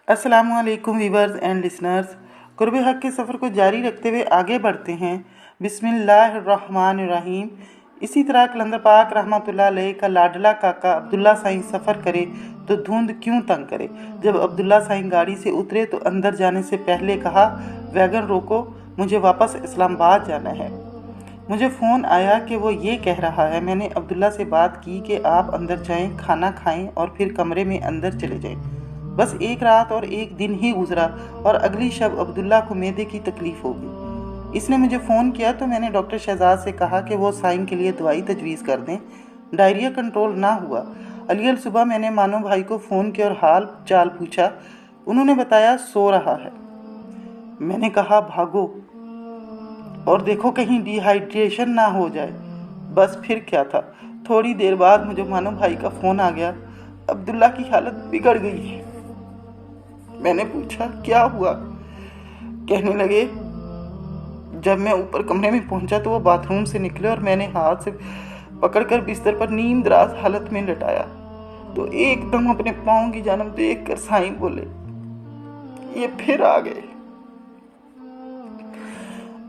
अस्सलामुअलैकुम viewers and listeners. कुर्ब हक के सफ़र को जारी रखते हुए आगे बढ़ते हैं। बिस्मिल्लाहिर्रहमानिर्रहीम। इसी तरह कलंदर पाक रहमतुल्लाह अलैह का लाडला काका अब्दुल्ला साईं सफ़र करे तो धुंध क्यों तंग करे। जब अब्दुल्ला साईं गाड़ी से उतरे तो अंदर जाने से पहले कहा, वैगन रोको, मुझे वापस इस्लामाबाद जाना है। मुझे फ़ोन आया कि वो ये कह रहा है। मैंने अब्दुल्ला से बात की कि आप अंदर जाएं, खाना खाएं और फिर कमरे में अंदर चले जाएं। बस एक रात और एक दिन ही गुजरा और अगली शब अब्दुल्ला को मैदे की तकलीफ हो गई। इसने मुझे फ़ोन किया तो मैंने डॉक्टर शहजाद से कहा कि वो साईं के लिए दवाई तजवीज़ कर दें। डायरिया कंट्रोल ना हुआ। अलियल सुबह मैंने मानो भाई को फ़ोन किया और हाल चाल पूछा। उन्होंने बताया सो रहा है। मैंने कहा भागो और देखो कहीं डिहाइड्रेशन ना हो जाए। बस फिर क्या था, थोड़ी देर बाद मुझे मानो भाई का फ़ोन आ गया। अब्दुल्ला की हालत बिगड़ गई है। मैंने पूछा क्या हुआ। कहने लगे, जब मैं ऊपर कमरे में पहुंचा तो वो बाथरूम से निकले और मैंने हाथ से पकड़कर बिस्तर पर नीम दराज हालत में लटाया तो एकदम अपने पाँव की जानब देखकर साईं बोले, ये फिर आ गए।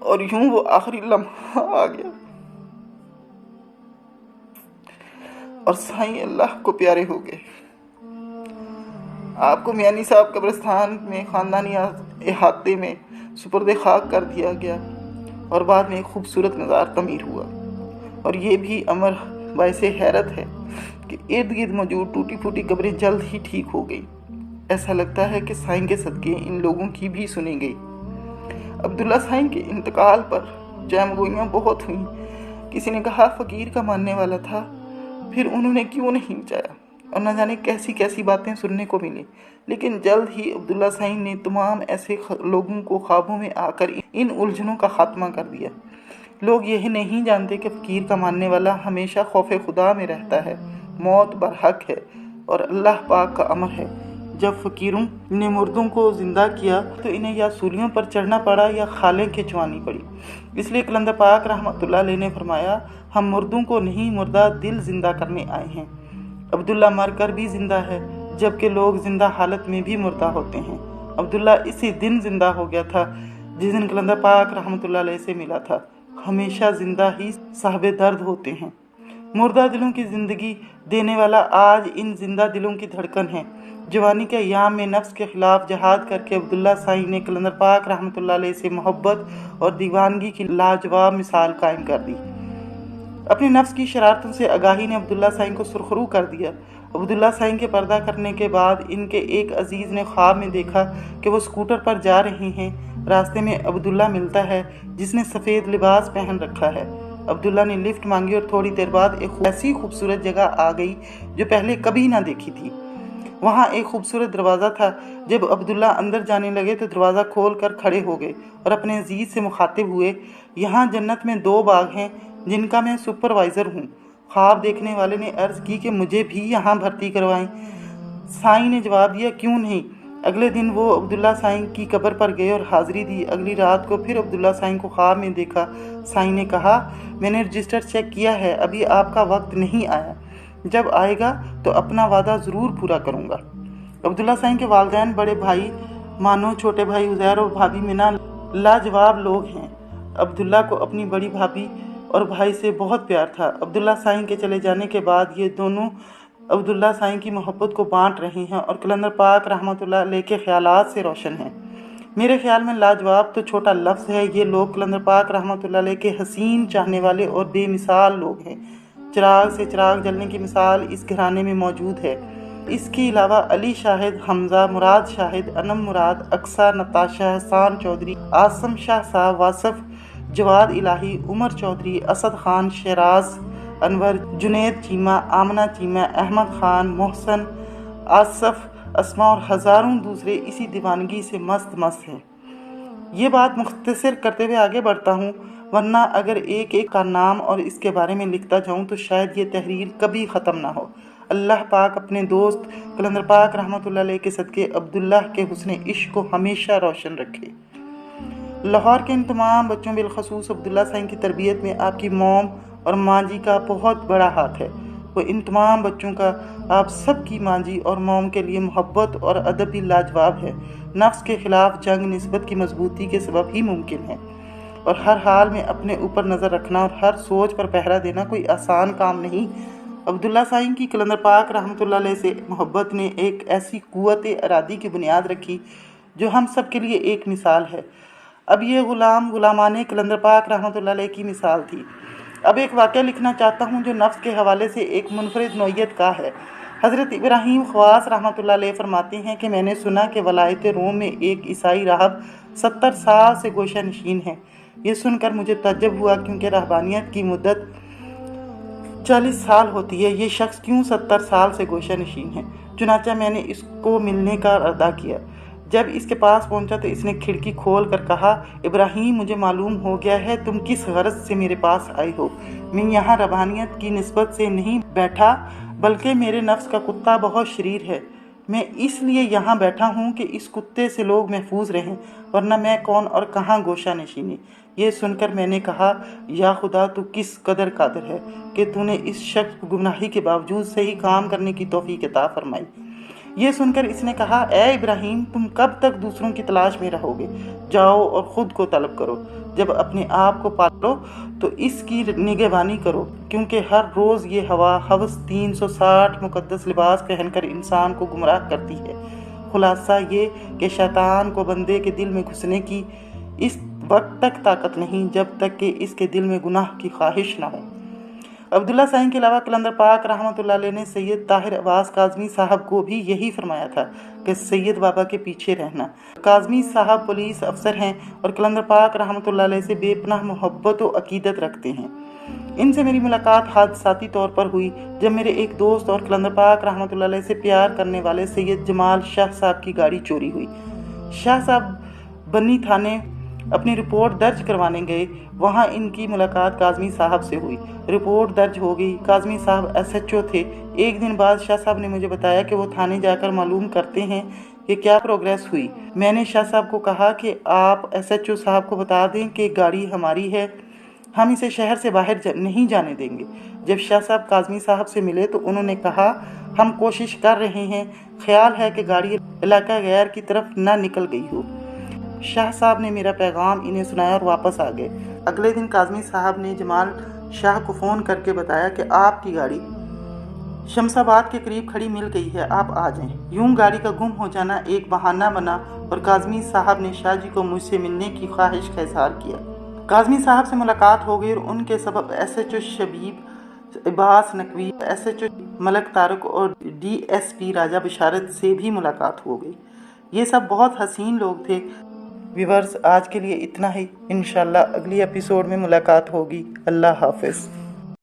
और यूं वो आखिरी लम्हा आ गया और साईं अल्लाह को प्यारे हो गए। आपको मियानी साहब कब्रिस्तान में ख़ानदानी अहाते में सुपुर्द खाक कर दिया गया और बाद में एक खूबसूरत मज़ार तमीर हुआ। और ये भी अमर बाइसे हैरत है कि इर्द गिर्द मौजूद टूटी फूटी कब्रें जल्द ही ठीक हो गई। ऐसा लगता है कि साईं के सदक़े इन लोगों की भी सुनी गई। अब्दुल्ला साईं के इंतकाल पर जैमगोइयाँ बहुत हुई। किसी ने कहा फ़कीर का मानने वाला था, फिर उन्होंने क्यों नहीं बचाया, और न जाने कैसी कैसी बातें सुनने को मिली। लेकिन जल्द ही अब्दुल्ला साईं ने तमाम ऐसे लोगों को ख्वाबों में आकर इन उलझनों का खात्मा कर दिया। लोग यही नहीं जानते कि फ़कीर का मानने वाला हमेशा खौफ खुदा में रहता है। मौत बरहक है और अल्लाह पाक का अमर है। जब फ़कीरों ने मुर्दों को ज़िंदा किया तो इन्हें या सूलियों पर चढ़ना पड़ा या खालें खिंचवानी पड़ी। इसलिए कलंदर पाक रहमतुल्लाह अलैह ने फरमाया, हम मुर्दों को नहीं मुर्दा दिल ज़िंदा करने आए हैं। अब्दुल्ला मर कर भी ज़िंदा है, जबकि लोग ज़िंदा हालत में भी मुर्दा होते हैं। अब्दुल्ला इसी दिन ज़िंदा हो गया था जिस दिन कलंदर पाक रहमतुल्लाह अलैह से मिला था। हमेशा ज़िंदा ही साहिब दर्द होते हैं। मुर्दा दिलों की ज़िंदगी देने वाला आज इन ज़िंदा दिलों की धड़कन है। जवानी के अयाम में नफ्स के ख़िलाफ़ जहाद करके अब्दुल्ला साईं ने कलंदर पाक रहमतुल्लाह अलैह से मोहब्बत और दीवानगी की लाजवाब मिसाल कायम कर दी। अपने नफ्स की शरारतों से आगाही ने अब्दुल्ला साईं को सुरखरू कर दिया। अब्दुल्ला साईं के पर्दा करने के बाद इनके एक अजीज़ ने ख्वाब में देखा कि वो स्कूटर पर जा रहे हैं। रास्ते में अब्दुल्ला मिलता है जिसने सफ़ेद लिबास पहन रखा है। अब्दुल्ला ने लिफ्ट मांगी और थोड़ी देर बाद एक ऐसी खूबसूरत जगह आ गई जो पहले कभी ना देखी थी। वहाँ एक खूबसूरत दरवाज़ा था। जब अब्दुल्ला अंदर जाने लगे तो दरवाज़ा खोल कर खड़े हो गए और अपने अजीज़ से मुखातिब हुए, यहाँ जन्नत में 2 बाग हैं जिनका मैं सुपरवाइज़र हूँ। ख्वाब देखने वाले ने अर्ज़ की कि मुझे भी यहाँ भर्ती करवाएं। साईं ने जवाब दिया, क्यों नहीं। अगले दिन वो अब्दुल्ला साईं की कब्र पर गए और हाज़िरी दी। अगली रात को फिर अब्दुल्ला साईं को ख्वाब में देखा। साईं ने कहा, मैंने रजिस्टर चेक किया है, अभी आपका वक्त नहीं आया, जब आएगा तो अपना वादा ज़रूर पूरा करूँगा। अब्दुल्ला साईं के वालिदैन, बड़े भाई मानो, छोटे भाई उज़ैर और भाभी मिना लाजवाब लोग हैं। अब्दुल्ला को अपनी बड़ी भाभी और भाई से बहुत प्यार था। अब्दुल्ला साईं के चले जाने के बाद ये दोनों अब्दुल्ला साईं की मोहब्बत को बांट रहे हैं और कलंदर पाक रहमतुल्लाह अलैह के ख्यालात से रोशन हैं। मेरे ख्याल में लाजवाब तो छोटा लफ्ज़ है। ये लोग कलंदर पाक रहमतुल्लाह अलैह के हसीन चाहने वाले और बेमिसाल लोग हैं। चिराग से चिराग जलने की मिसाल इस घराने में मौजूद है। इसके अलावा अली शाहिद, हमजा, मुराद शाहिद, अनम मुराद, अक्सा, नताशा, हसान चौधरी, आसम शाह साहब, वासफ, जवाद इलाही, उमर चौधरी, असद खान, शहराज अनवर, जुनैद चीमा, आमना चीमा, अहमद खान, मोहसन, आसफ, अस्मा और हज़ारों दूसरे इसी दीवानगी से मस्त हैं। ये बात मुख्तसर करते हुए आगे बढ़ता हूँ, वरना अगर एक एक का नाम और इसके बारे में लिखता जाऊँ तो शायद ये तहरीर कभी ख़त्म ना हो। अल्लाह पाक अपने दोस्त कलंदर पाक रहमतुल्लाह अलैह के सदक़े अब्दुल्लाह के हुस्न इश्क को हमेशा रोशन रखे। लाहौर के इन तमाम बच्चों बिलखसूस अब्दुल्ला साईं की तरबियत में आपकी मोम और माँ जी का बहुत बड़ा हाथ है। وہ ان تمام بچوں کا آپ سب کی ماں جی اور موم کے لیے محبت اور ادب بھی لاجواب ہے۔ نفس کے خلاف جنگ نسبت کی مضبوطی کے سبب ہی ممکن ہے، اور ہر حال میں اپنے اوپر نظر رکھنا اور ہر سوچ پر پہرا دینا کوئی آسان کام نہیں۔ عبداللہ سائیں کی کلندر پاک رحمۃ اللہ علیہ سے محبت نے ایک ایسی قوت ارادی کی بنیاد رکھی جو ہم سب کے لیے ایک مثال ہے۔ اب یہ غلامان کلندر پاک رحمۃ اللہ علیہ کی مثال تھی۔ اب ایک واقعہ لکھنا چاہتا ہوں جو نفس کے حوالے سے ایک منفرد نوعیت کا ہے۔ حضرت ابراہیم خواص رحمۃ اللہ علیہ فرماتے ہیں کہ میں نے سنا کہ ولایت روم میں ایک عیسائی راہب 70 سال سے گوشہ نشین ہے۔ یہ سن کر مجھے تعجب ہوا، کیونکہ رہبانیت کی مدت 40 سال ہوتی ہے، یہ شخص کیوں 70 سال سے گوشہ نشین ہے؟ چنانچہ میں نے اس کو ملنے کا ارادہ کیا۔ جب اس کے پاس پہنچا تو اس نے کھڑکی کھول کر کہا، ابراہیم مجھے معلوم ہو گیا ہے تم کس غرض سے میرے پاس آئے ہو۔ میں یہاں رہبانیت کی نسبت سے نہیں بیٹھا، بلکہ میرے نفس کا کتا بہت شریر ہے۔ میں اس لیے یہاں بیٹھا ہوں کہ اس کتے سے لوگ محفوظ رہیں، ورنہ میں کون اور کہاں گوشہ نشینی۔ یہ سن کر میں نے کہا، یا خدا تو کس قدر قادر ہے کہ تو نے اس شخص کو گمراہی کے باوجود صحیح کام کرنے کی توفیق عطا فرمائی۔ یہ سن کر اس نے کہا، اے ابراہیم تم کب تک دوسروں کی تلاش میں رہو گے؟ جاؤ اور خود کو طلب کرو۔ جب اپنے آپ کو پالو تو اس کی نگہبانی کرو، کیونکہ ہر روز یہ ہوس 360 مقدس لباس پہن کر انسان کو گمراہ کرتی ہے۔ خلاصہ یہ کہ شیطان کو بندے کے دل میں گھسنے کی اس وقت تک طاقت نہیں جب تک کہ اس کے دل میں گناہ کی خواہش نہ ہو۔ عبداللہ سائیں کے علاوہ کلندر پاک رحمۃ اللہ علیہ نے سید طاہر عباس کاظمی صاحب کو بھی یہی فرمایا تھا کہ سید بابا کے پیچھے رہنا۔ کاظمی صاحب پولیس افسر ہیں اور کلندر پاک رحمۃ اللہ علیہ سے بے پناہ محبت و عقیدت رکھتے ہیں۔ ان سے میری ملاقات حادثاتی طور پر ہوئی جب میرے ایک دوست اور کلندر پاک رحمۃ اللہ علیہ سے پیار کرنے والے سید جمال شاہ صاحب کی گاڑی چوری ہوئی۔ شاہ صاحب بنی تھانے اپنی رپورٹ درج کروانے گئے، وہاں ان کی ملاقات کاظمی صاحب سے ہوئی۔ رپورٹ درج ہو گئی، کاظمی صاحب SHO تھے۔ ایک دن بعد شاہ صاحب نے مجھے بتایا کہ وہ تھانے جا کر معلوم کرتے ہیں کہ کیا پروگریس ہوئی۔ میں نے شاہ صاحب کو کہا کہ آپ SHO صاحب کو بتا دیں کہ گاڑی ہماری ہے، ہم اسے شہر سے باہر نہیں جانے دیں گے۔ جب شاہ صاحب کاظمی صاحب سے ملے تو انہوں نے کہا، ہم کوشش کر رہے ہیں، خیال ہے کہ گاڑی علاقہ غیر کی طرف نہ نکل گئی ہو۔ شاہ صاحب نے میرا پیغام انہیں سنایا اور واپس آ گئے۔ اگلے دن کاظمی صاحب نے جمال شاہ کو فون کر کے بتایا کہ آپ کی گاڑی شمس آباد کے قریب کھڑی مل گئی ہے، آپ آ جائیں۔ یوں گاڑی کا گم ہو جانا ایک بہانہ بنا اور کاظمی صاحب نے شاہ جی کو مجھ سے ملنے کی خواہش کا اظہار کیا۔ کاظمی صاحب سے ملاقات ہو گئی اور ان کے سبب SHO شبیب عباس نقوی، SHO ملک طارق اور DSP راجہ بشارت سے بھی ملاقات ہو گئی۔ یہ سب بہت حسین لوگ تھے۔ ویورز، آج کے لیے اتنا ہی، انشاءاللہ اگلی ایپیسوڈ میں ملاقات ہوگی۔ اللہ حافظ۔